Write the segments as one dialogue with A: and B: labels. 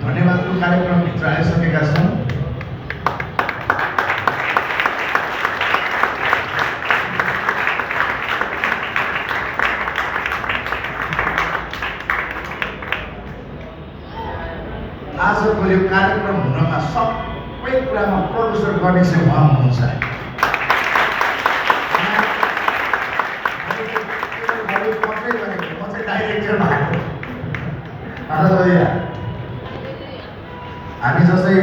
A: धन्यवादको कार्यक्रमभित्र आइसकेका छौँ। आजको यो कार्यक्रम हुनमा सबै कुरामा प्रड्युसर गर्ने चाहिँ उहाँ हुनुहुन्छ। म चाहिँ डाइरेक्टर भएको। हामी जस्तै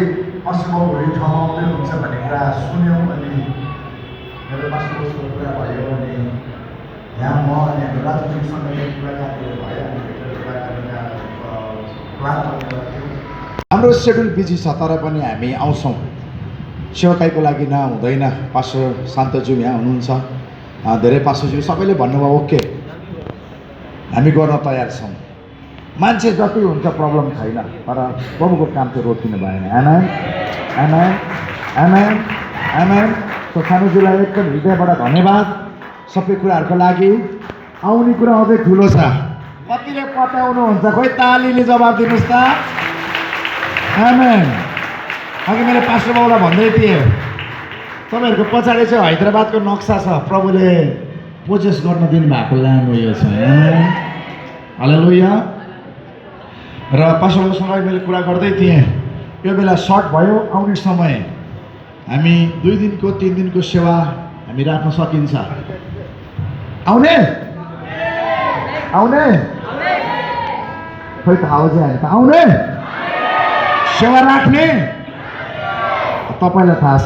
A: पश्चिमबङ्गहरू ठाउँमा आउँदै हुन्छ भन्ने कुरा सुन्यौँ अनि मेरो पासपोर्टको कुरा भयो अनि यहाँ म अनि हाम्रो राजनीतिसँग कुराकानीहरू भयो अनि प्लान थियो। हाम्रो सेड्युल बिजी छ तर पनि हामी आउँछौँ। सेवाकाईको लागि नहुँदैन। पास्टर शान्तज्यू यहाँ हुनुहुन्छ, धेरै पास्टरज्यू सबैले भन्नुभयो ओके हामी गर्न तयार छौँ। मान्छे जति हुन्छ प्रब्लम छैन तर प्रभुको काम चाहिँ रोकिनु भएन। आमेन आमेन आमेन आमेन। सो सानुज्यूलाई एकदम हृदयबाट धन्यवाद सबै कुराहरूको लागि। आउने कुरा अझै ठुलो छ। कतिले पत्याउनुहुन्छ खोइ तालीले जवाब दिनुहोस् त। आमेन। अघि मैले पास्टर बाबुलाई भन्दै थिएँ तपाईँहरूको पछाडि चाहिँ हैदराबादको नक्सा छ। प्रभुले पोजेस गर्न दिनुभएको ल्यान्ड उयो छ। हालेलुया। र पास्टर बाबुसँग मैले कुरा गर्दै थिएँ यो बेला सर्ट भयो। आउने समय हामी 2 दिनको 3 दिनको सेवा हामी राख्न सकिन्छ। आउने आउने खोइ त आउँछ हामी त आउने सेवा राख्ने तपाईँलाई थाहा छ।